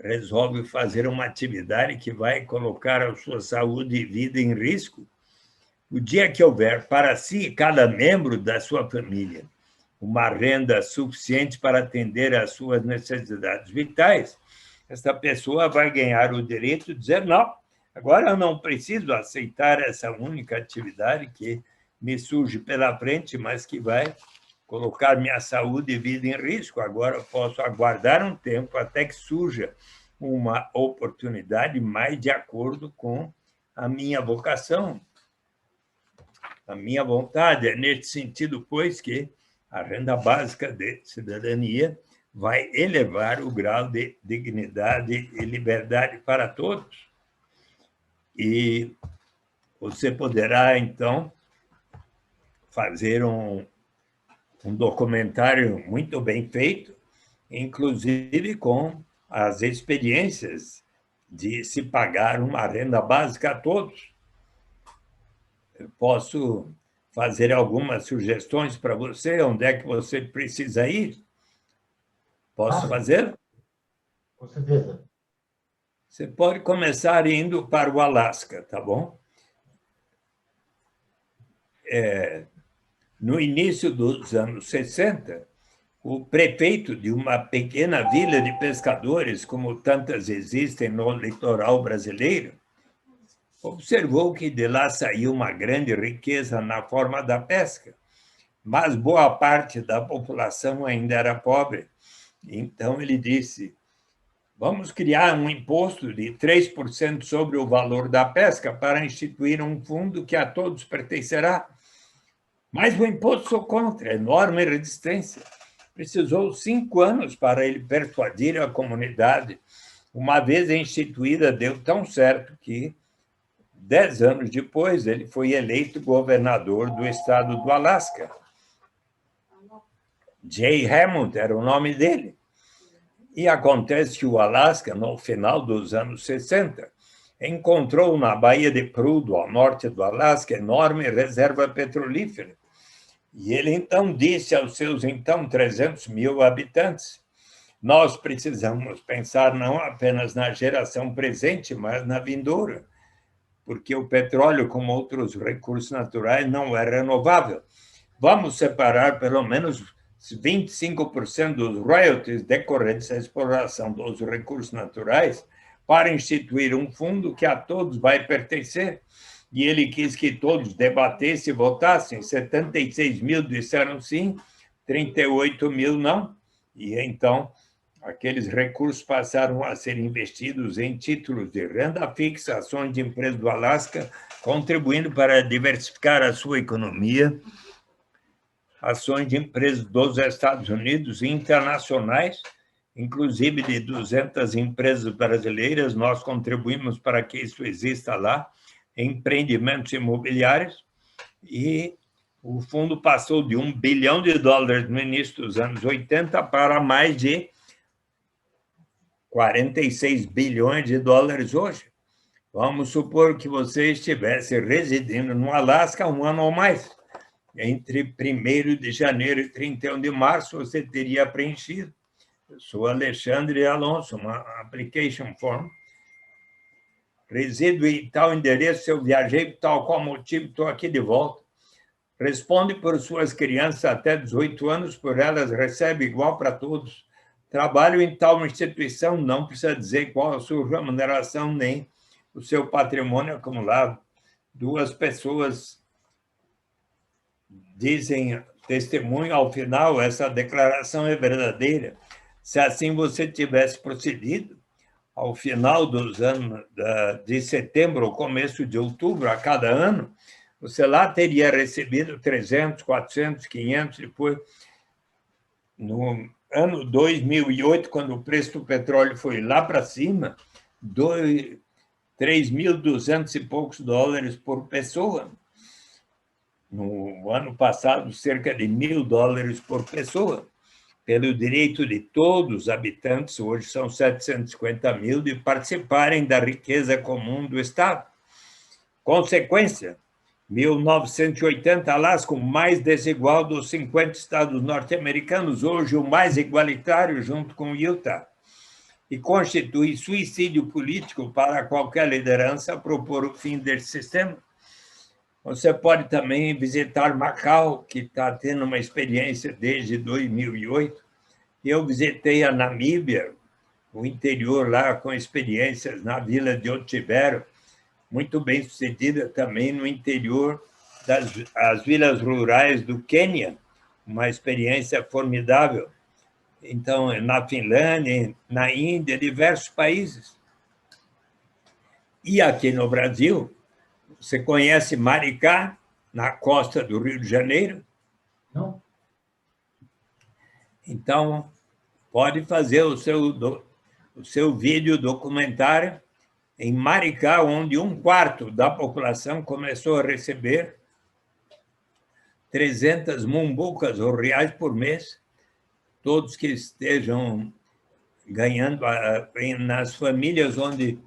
[SPEAKER 1] resolve fazer uma atividade que vai colocar a sua saúde e vida em risco. O dia que houver para si e cada membro da sua família uma renda suficiente para atender às suas necessidades vitais, esta pessoa vai ganhar o direito de dizer: não, agora eu não preciso aceitar essa única atividade que me surge pela frente, mas que vai colocar minha saúde e vida em risco. Agora eu posso aguardar um tempo até que surja uma oportunidade mais de acordo com a minha vocação. A minha vontade é nesse sentido, pois, que a renda básica de cidadania vai elevar o grau de dignidade e liberdade para todos. E você poderá, então, fazer um documentário muito bem feito, inclusive com as experiências de se pagar uma renda básica a todos. Eu posso fazer algumas sugestões para você, onde é que você precisa ir? Posso fazer?
[SPEAKER 2] Com certeza.
[SPEAKER 1] Você pode começar indo para o Alasca, tá bom? No início dos anos 60, o prefeito de uma pequena vila de pescadores, como tantas existem no litoral brasileiro, observou que de lá saiu uma grande riqueza na forma da pesca, mas boa parte da população ainda era pobre. Então ele disse: vamos criar um imposto de 3% sobre o valor da pesca para instituir um fundo que a todos pertencerá. Mas o imposto sou contra, enorme resistência. Precisou 5 anos para ele persuadir a comunidade. Uma vez instituída, deu tão certo que, 10 anos depois, ele foi eleito governador do estado do Alasca. Jay Hammond era o nome dele. E acontece que o Alasca, no final dos anos 60, encontrou na Baía de Prudhoe, ao norte do Alasca, enorme reserva petrolífera. E ele, então, disse aos seus, então, 300 mil habitantes: nós precisamos pensar não apenas na geração presente, mas na vindoura, porque o petróleo, como outros recursos naturais, não é renovável. Vamos separar pelo menos 25% dos royalties decorrentes da exploração dos recursos naturais para instituir um fundo que a todos vai pertencer. E ele quis que todos debatessem e votassem. 76 mil disseram sim, 38 mil não. E então, aqueles recursos passaram a ser investidos em títulos de renda fixa, ações de empresas do Alasca, contribuindo para diversificar a sua economia, ações de empresas dos Estados Unidos e internacionais, inclusive de 200 empresas brasileiras, nós contribuímos para que isso exista lá, empreendimentos imobiliários, e o fundo passou de $1 bilhão no início dos anos 80 para mais de 46 bilhões de dólares hoje. Vamos supor que você estivesse residindo no Alasca 1 ano ou mais. Entre 1º de janeiro e 31 de março, você teria preenchido. Eu sou Alexandre Alonso, uma application form. Resido em tal endereço, eu viajei por tal qual motivo, estou aqui de volta. Responde por suas crianças até 18 anos, por elas recebe igual para todos. Trabalho em tal instituição, não precisa dizer qual a sua remuneração, nem o seu patrimônio acumulado. 2 pessoas dizem testemunho, ao final, essa declaração é verdadeira. Se assim você tivesse procedido, ao final dos anos de setembro ou começo de outubro, a cada ano, você lá teria recebido 300, 400, 500, depois, no ano 2008, quando o preço do petróleo foi lá para cima, 3.200 e poucos dólares por pessoa. No ano passado, cerca de $1.000 por pessoa, pelo direito de todos os habitantes, hoje são 750 mil, de participarem da riqueza comum do Estado. Consequência, 1980, Alasca, o mais desigual dos 50 estados norte-americanos, hoje o mais igualitário, junto com Utah, e constitui suicídio político para qualquer liderança propor o fim desse sistema. Você pode também visitar Macau, que está tendo uma experiência desde 2008. Eu visitei a Namíbia, o interior lá, com experiências na vila de Otivero, muito bem sucedida também no interior das vilas rurais do Quênia, uma experiência formidável. Então, na Finlândia, na Índia, diversos países. E aqui no Brasil, você conhece Maricá, na costa do Rio de Janeiro?
[SPEAKER 2] Não?
[SPEAKER 1] Então, pode fazer o seu vídeo documentário em Maricá, onde 1/4 da população começou a receber 300 mumbucas ou reais por mês, todos que estejam ganhando nas famílias onde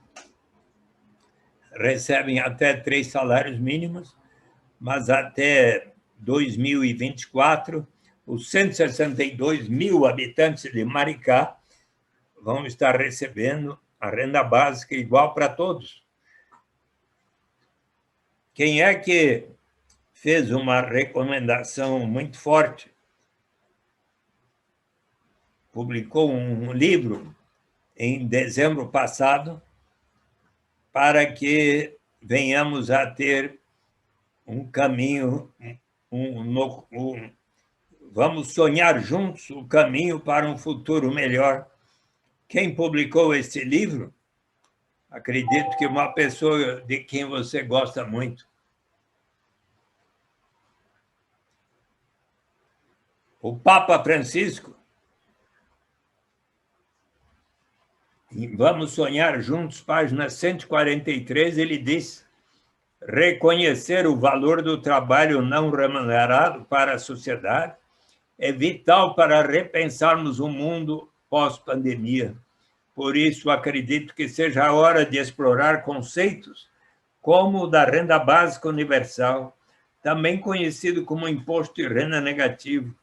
[SPEAKER 1] recebem até 3 salários mínimos, mas até 2024, os 162 mil habitantes de Maricá vão estar recebendo a renda básica igual para todos. Quem é que fez uma recomendação muito forte? Publicou um livro em dezembro passado para que venhamos a ter um caminho, vamos sonhar juntos o caminho para um futuro melhor. Quem publicou esse livro? Acredito que uma pessoa de quem você gosta muito. O Papa Francisco. Em Vamos Sonhar Juntos, página 143, ele diz: reconhecer o valor do trabalho não remunerado para a sociedade é vital para repensarmos o mundo pós-pandemia. Por isso, acredito que seja a hora de explorar conceitos como o da renda básica universal, também conhecido como imposto de renda negativo,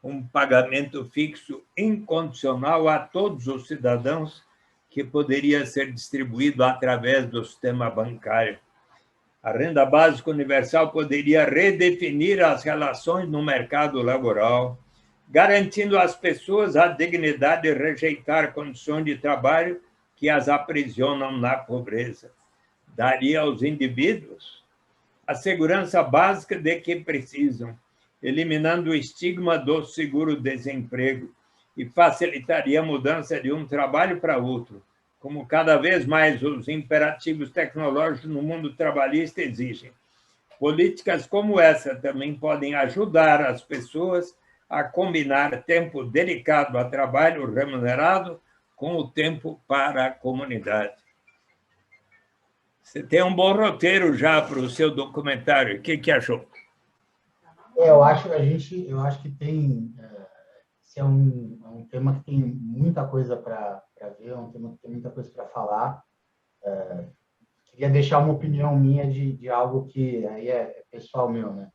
[SPEAKER 1] um pagamento fixo incondicional a todos os cidadãos que poderia ser distribuído através do sistema bancário. A renda básica universal poderia redefinir as relações no mercado laboral, garantindo às pessoas a dignidade de rejeitar condições de trabalho que as aprisionam na pobreza. Daria aos indivíduos a segurança básica de que precisam, eliminando o estigma do seguro-desemprego, e facilitaria a mudança de um trabalho para outro, como cada vez mais os imperativos tecnológicos no mundo trabalhista exigem. Políticas como essa também podem ajudar as pessoas a combinar tempo dedicado a trabalho remunerado com o tempo para a comunidade. Você tem um bom roteiro já para o seu documentário. O que achou?
[SPEAKER 2] Eu acho que tem... Esse é um tema que tem muita coisa para ver, é um tema que tem muita coisa para falar. Queria deixar uma opinião minha de algo que aí é pessoal meu, né?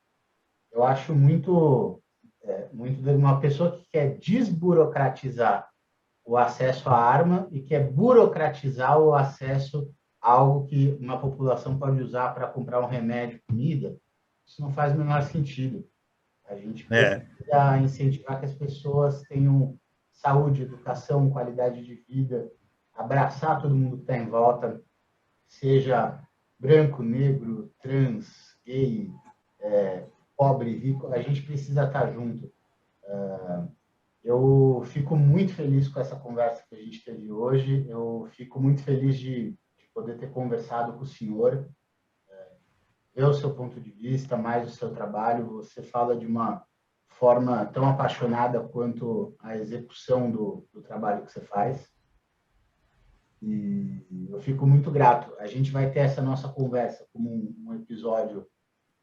[SPEAKER 2] Eu acho muito de uma pessoa que quer desburocratizar o acesso à arma e quer burocratizar o acesso a algo que uma população pode usar para comprar um remédio, comida. Isso não faz o menor sentido. A gente precisa incentivar que as pessoas tenham saúde, educação, qualidade de vida, abraçar todo mundo que está em volta, seja branco, negro, trans, gay, pobre, rico, a gente precisa estar junto. Eu fico muito feliz com essa conversa que a gente teve hoje, eu fico muito feliz de poder ter conversado com o senhor, ver o seu ponto de vista, mais o seu trabalho. Você fala de uma forma tão apaixonada quanto a execução do trabalho que você faz. E eu fico muito grato. A gente vai ter essa nossa conversa como um episódio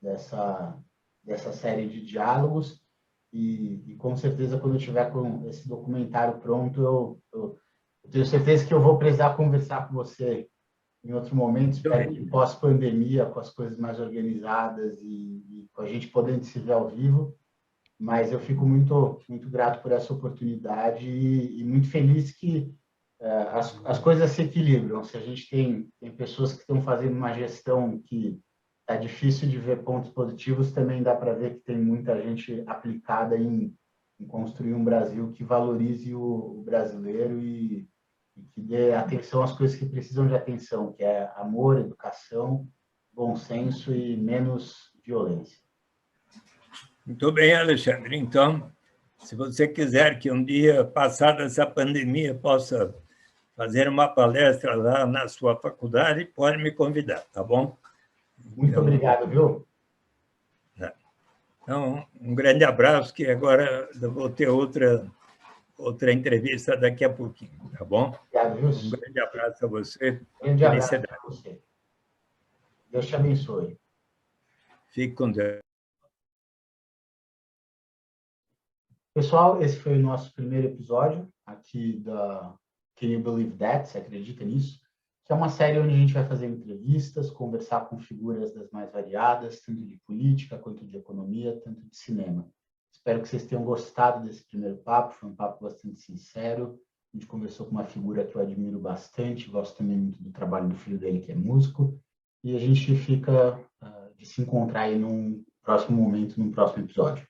[SPEAKER 2] dessa série de diálogos e com certeza, quando eu estiver com esse documentário pronto, eu tenho certeza que eu vou precisar conversar com você em outro momento, espero que pós-pandemia, com as coisas mais organizadas e com a gente podendo se ver ao vivo, mas eu fico muito, muito grato por essa oportunidade e muito feliz que as coisas se equilibram. Se a gente tem pessoas que estão fazendo uma gestão que está difícil de ver pontos positivos, também dá para ver que tem muita gente aplicada em construir um Brasil que valorize o brasileiro e que dê atenção às coisas que precisam de atenção, que é amor, educação, bom senso e menos violência.
[SPEAKER 1] Muito bem, Alexandre. Então, se você quiser que um dia, passada essa pandemia, possa fazer uma palestra lá na sua faculdade, pode me convidar, tá bom?
[SPEAKER 2] Muito obrigado, viu?
[SPEAKER 1] Então, um grande abraço, que agora eu vou ter outra entrevista daqui a pouquinho, tá bom?
[SPEAKER 2] Obrigado,
[SPEAKER 1] Um
[SPEAKER 2] Wilson.
[SPEAKER 1] grande abraço a você.
[SPEAKER 2] Grande abraço
[SPEAKER 1] Felicidade.
[SPEAKER 2] para você. Deus te abençoe.
[SPEAKER 1] Fique com Deus.
[SPEAKER 2] Pessoal, esse foi o nosso primeiro episódio aqui da Can You Believe That? Você acredita nisso? Que é uma série onde a gente vai fazer entrevistas, conversar com figuras das mais variadas, tanto de política, quanto de economia, tanto de cinema. Espero que vocês tenham gostado desse primeiro papo, foi um papo bastante sincero. A gente conversou com uma figura que eu admiro bastante, gosto também muito do trabalho do filho dele, que é músico, e a gente fica de se encontrar aí num próximo momento, num próximo episódio.